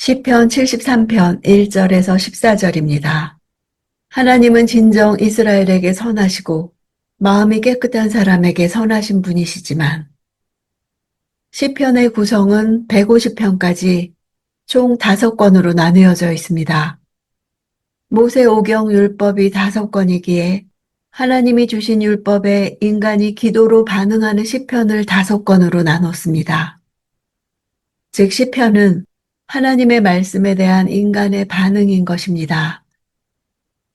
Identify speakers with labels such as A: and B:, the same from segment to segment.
A: 시편 73편 1절에서 14절입니다. 하나님은 진정 이스라엘에게 선하시고 마음이 깨끗한 사람에게 선하신 분이시지만 시편의 구성은 150편까지 총 5권으로 나누어져 있습니다. 모세오경 율법이 5권이기에 하나님이 주신 율법에 인간이 기도로 반응하는 시편을 5권으로 나눴습니다. 즉 시편은 하나님의 말씀에 대한 인간의 반응인 것입니다.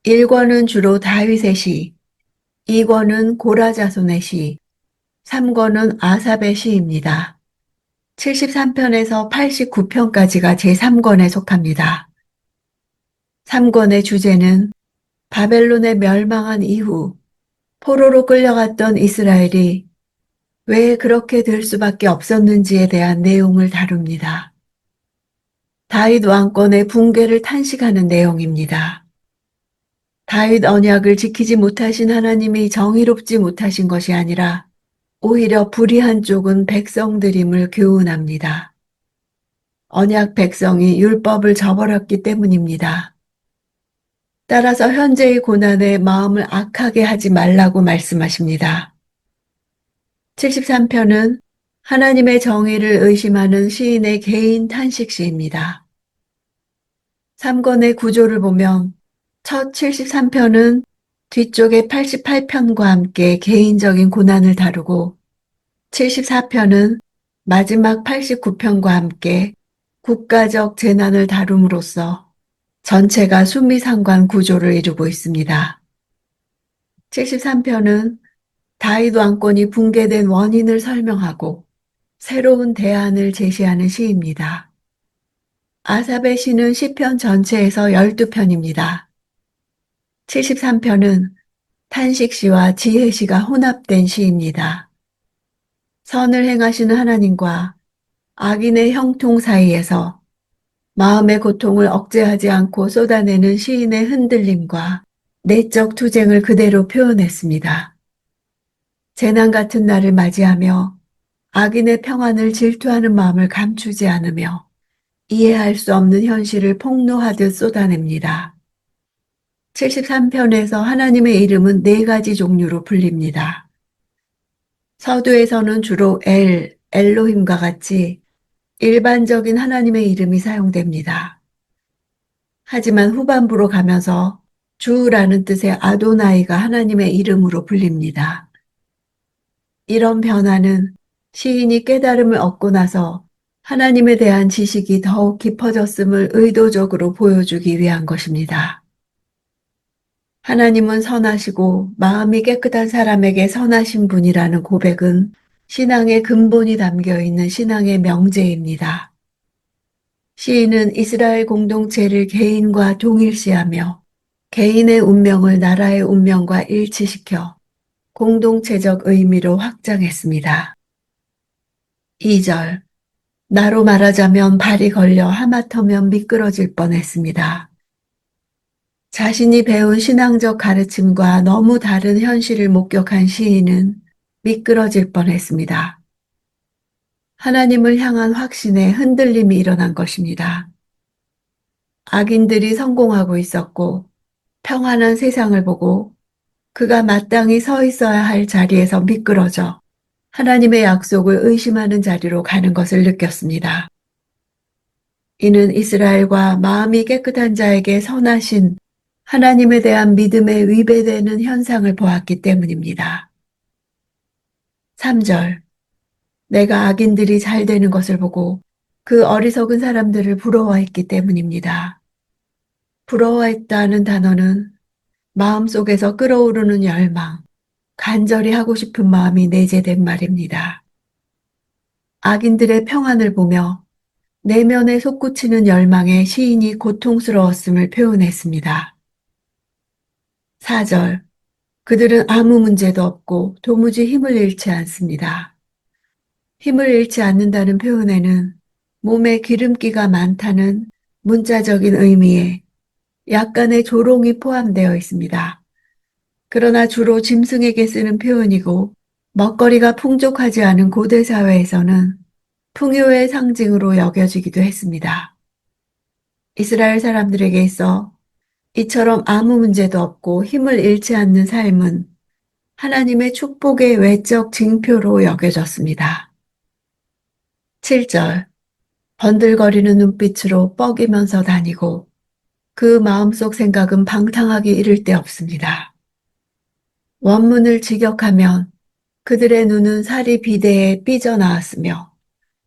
A: 1권은 주로 다윗의 시, 2권은 고라 자손의 시, 3권은 아삽의 시입니다. 73편에서 89편까지가 제3권에 속합니다. 3권의 주제는 바벨론에 멸망한 이후 포로로 끌려갔던 이스라엘이 왜 그렇게 될 수밖에 없었는지에 대한 내용을 다룹니다. 다윗 왕권의 붕괴를 탄식하는 내용입니다. 다윗 언약을 지키지 못하신 하나님이 정의롭지 못하신 것이 아니라 오히려 불의한 쪽은 백성들임을 교훈합니다. 언약 백성이 율법을 저버렸기 때문입니다. 따라서 현재의 고난에 마음을 악하게 하지 말라고 말씀하십니다. 73편은 하나님의 정의를 의심하는 시인의 개인 탄식시입니다. 3권의 구조를 보면 첫 73편은 뒤쪽의 88편과 함께 개인적인 고난을 다루고 74편은 마지막 89편과 함께 국가적 재난을 다룸으로써 전체가 수미상관 구조를 이루고 있습니다. 73편은 다윗 왕권이 붕괴된 원인을 설명하고 새로운 대안을 제시하는 시입니다. 아삽의 시는 시편 전체에서 12편입니다. 73편은 탄식시와 지혜시가 혼합된 시입니다. 선을 행하시는 하나님과 악인의 형통 사이에서 마음의 고통을 억제하지 않고 쏟아내는 시인의 흔들림과 내적 투쟁을 그대로 표현했습니다. 재난 같은 날을 맞이하며 악인의 평안을 질투하는 마음을 감추지 않으며 이해할 수 없는 현실을 폭로하듯 쏟아냅니다. 73편에서 하나님의 이름은 4가지 종류로 불립니다. 서두에서는 주로 엘로힘과 같이 일반적인 하나님의 이름이 사용됩니다. 하지만 후반부로 가면서 주라는 뜻의 아도나이가 하나님의 이름으로 불립니다. 이런 변화는 시인이 깨달음을 얻고 나서 하나님에 대한 지식이 더욱 깊어졌음을 의도적으로 보여주기 위한 것입니다. 하나님은 선하시고 마음이 깨끗한 사람에게 선하신 분이라는 고백은 신앙의 근본이 담겨 있는 신앙의 명제입니다. 시인은 이스라엘 공동체를 개인과 동일시하며 개인의 운명을 나라의 운명과 일치시켜 공동체적 의미로 확장했습니다. 2절, 나로 말하자면 발이 걸려 하마터면 미끄러질 뻔했습니다. 자신이 배운 신앙적 가르침과 너무 다른 현실을 목격한 시인은 미끄러질 뻔했습니다. 하나님을 향한 확신에 흔들림이 일어난 것입니다. 악인들이 성공하고 있었고 평안한 세상을 보고 그가 마땅히 서 있어야 할 자리에서 미끄러져 하나님의 약속을 의심하는 자리로 가는 것을 느꼈습니다. 이는 이스라엘과 마음이 깨끗한 자에게 선하신 하나님에 대한 믿음에 위배되는 현상을 보았기 때문입니다. 3절, 내가 악인들이 잘 되는 것을 보고 그 어리석은 사람들을 부러워했기 때문입니다. 부러워했다는 단어는 마음속에서 끓어오르는 열망, 간절히 하고 싶은 마음이 내재된 말입니다. 악인들의 평안을 보며 내면에 솟구치는 열망에 시인이 고통스러웠음을 표현했습니다. 4절, 그들은 아무 문제도 없고 도무지 힘을 잃지 않습니다. 힘을 잃지 않는다는 표현에는 몸에 기름기가 많다는 문자적인 의미에 약간의 조롱이 포함되어 있습니다. 그러나 주로 짐승에게 쓰는 표현이고 먹거리가 풍족하지 않은 고대 사회에서는 풍요의 상징으로 여겨지기도 했습니다. 이스라엘 사람들에게 있어 이처럼 아무 문제도 없고 힘을 잃지 않는 삶은 하나님의 축복의 외적 징표로 여겨졌습니다. 7절. 번들거리는 눈빛으로 뻐기면서 다니고 그 마음속 생각은 방탕하기 이를 데 없습니다. 원문을 직역하면 그들의 눈은 살이 비대해 삐져나왔으며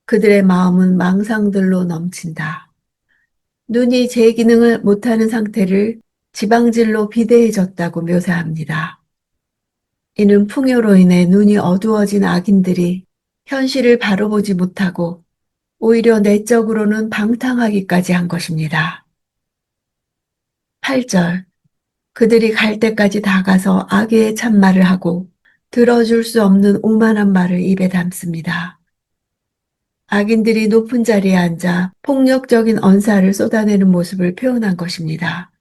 A: 그들의 마음은 망상들로 넘친다. 눈이 제 기능을 못하는 상태를 지방질로 비대해졌다고 묘사합니다. 이는 풍요로 인해 눈이 어두워진 악인들이 현실을 바로 보지 못하고 오히려 내적으로는 방탕하기까지 한 것입니다. 8절. 그들이 갈 때까지 다가서 악의 참말을 하고 들어줄 수 없는 오만한 말을 입에 담습니다. 악인들이 높은 자리에 앉아 폭력적인 언사를 쏟아내는 모습을 표현한 것입니다.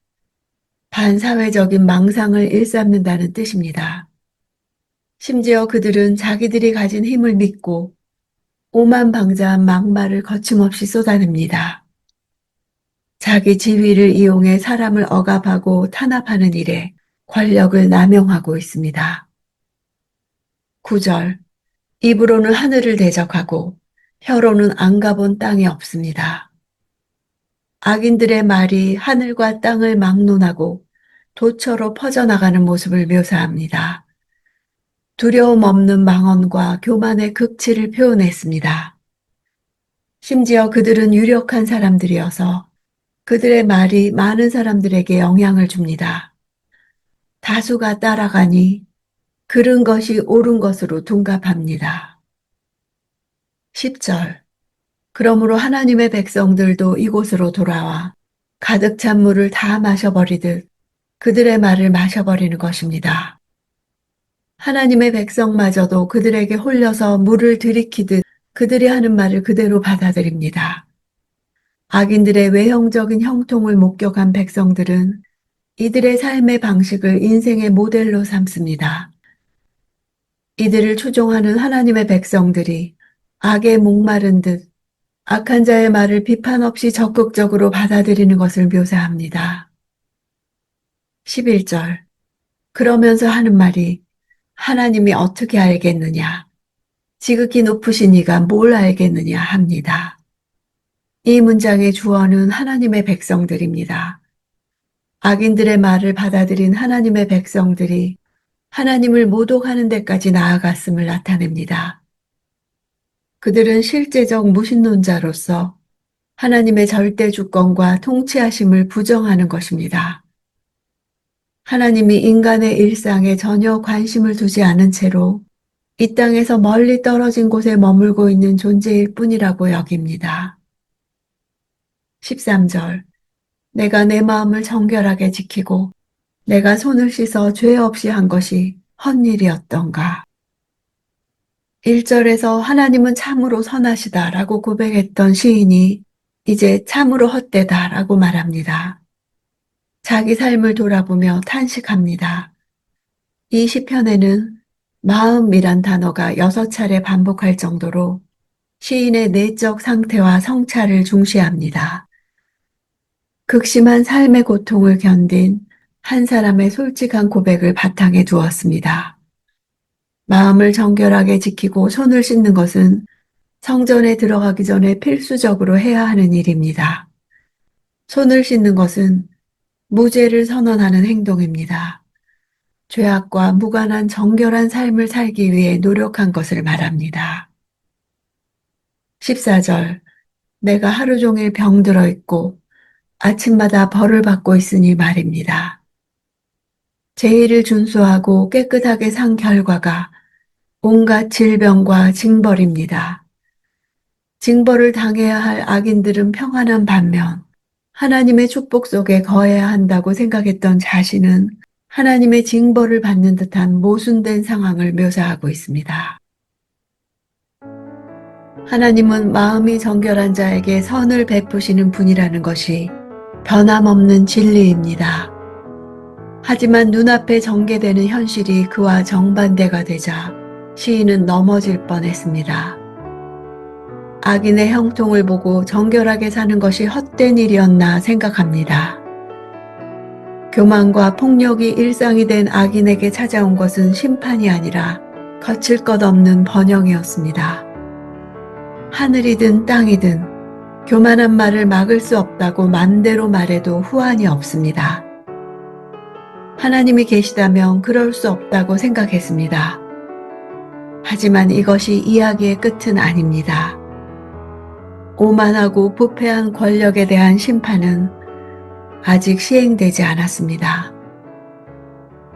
A: 반사회적인 망상을 일삼는다는 뜻입니다. 심지어 그들은 자기들이 가진 힘을 믿고 오만방자한 막말을 거침없이 쏟아냅니다. 자기 지위를 이용해 사람을 억압하고 탄압하는 일에 권력을 남용하고 있습니다. 9절. 입으로는 하늘을 대적하고 혀로는 안 가본 땅이 없습니다. 악인들의 말이 하늘과 땅을 막론하고 도처로 퍼져나가는 모습을 묘사합니다. 두려움 없는 망언과 교만의 극치를 표현했습니다. 심지어 그들은 유력한 사람들이어서 그들의 말이 많은 사람들에게 영향을 줍니다. 다수가 따라가니 그른 것이 옳은 것으로 둔갑합니다. 10절. 그러므로 하나님의 백성들도 이곳으로 돌아와 가득 찬 물을 다 마셔버리듯 그들의 말을 마셔버리는 것입니다. 하나님의 백성마저도 그들에게 홀려서 물을 들이키듯 그들이 하는 말을 그대로 받아들입니다. 악인들의 외형적인 형통을 목격한 백성들은 이들의 삶의 방식을 인생의 모델로 삼습니다. 이들을 추종하는 하나님의 백성들이 악에 목마른 듯 악한 자의 말을 비판 없이 적극적으로 받아들이는 것을 묘사합니다. 11절. 그러면서 하는 말이 하나님이 어떻게 알겠느냐? 지극히 높으신 이가 뭘 알겠느냐 합니다. 이 문장의 주어는 하나님의 백성들입니다. 악인들의 말을 받아들인 하나님의 백성들이 하나님을 모독하는 데까지 나아갔음을 나타냅니다. 그들은 실제적 무신론자로서 하나님의 절대 주권과 통치하심을 부정하는 것입니다. 하나님이 인간의 일상에 전혀 관심을 두지 않은 채로 이 땅에서 멀리 떨어진 곳에 머물고 있는 존재일 뿐이라고 여깁니다. 13절. 내가 내 마음을 정결하게 지키고 내가 손을 씻어 죄 없이 한 것이 헛일이었던가. 1절에서 하나님은 참으로 선하시다라고 고백했던 시인이 이제 참으로 헛되다라고 말합니다. 자기 삶을 돌아보며 탄식합니다. 이 시편에는 마음이란 단어가 6차례 반복할 정도로 시인의 내적 상태와 성찰을 중시합니다. 극심한 삶의 고통을 견딘 한 사람의 솔직한 고백을 바탕에 두었습니다. 마음을 정결하게 지키고 손을 씻는 것은 성전에 들어가기 전에 필수적으로 해야 하는 일입니다. 손을 씻는 것은 무죄를 선언하는 행동입니다. 죄악과 무관한 정결한 삶을 살기 위해 노력한 것을 말합니다. 14절. 내가 하루 종일 병들어 있고 아침마다 벌을 받고 있으니 말입니다. 제의를 준수하고 깨끗하게 산 결과가 온갖 질병과 징벌입니다. 징벌을 당해야 할 악인들은 평안한 반면 하나님의 축복 속에 거해야 한다고 생각했던 자신은 하나님의 징벌을 받는 듯한 모순된 상황을 묘사하고 있습니다. 하나님은 마음이 정결한 자에게 선을 베푸시는 분이라는 것이 변함없는 진리입니다. 하지만 눈앞에 전개되는 현실이 그와 정반대가 되자 시인은 넘어질 뻔했습니다. 악인의 형통을 보고 정결하게 사는 것이 헛된 일이었나 생각합니다. 교만과 폭력이 일상이 된 악인에게 찾아온 것은 심판이 아니라 거칠 것 없는 번영이었습니다. 하늘이든 땅이든 교만한 말을 막을 수 없다고 맘대로 말해도 후환이 없습니다. 하나님이 계시다면 그럴 수 없다고 생각했습니다. 하지만 이것이 이야기의 끝은 아닙니다. 오만하고 부패한 권력에 대한 심판은 아직 시행되지 않았습니다.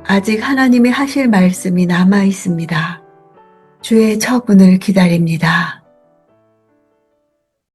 A: 아직 하나님이 하실 말씀이 남아 있습니다. 주의 처분을 기다립니다.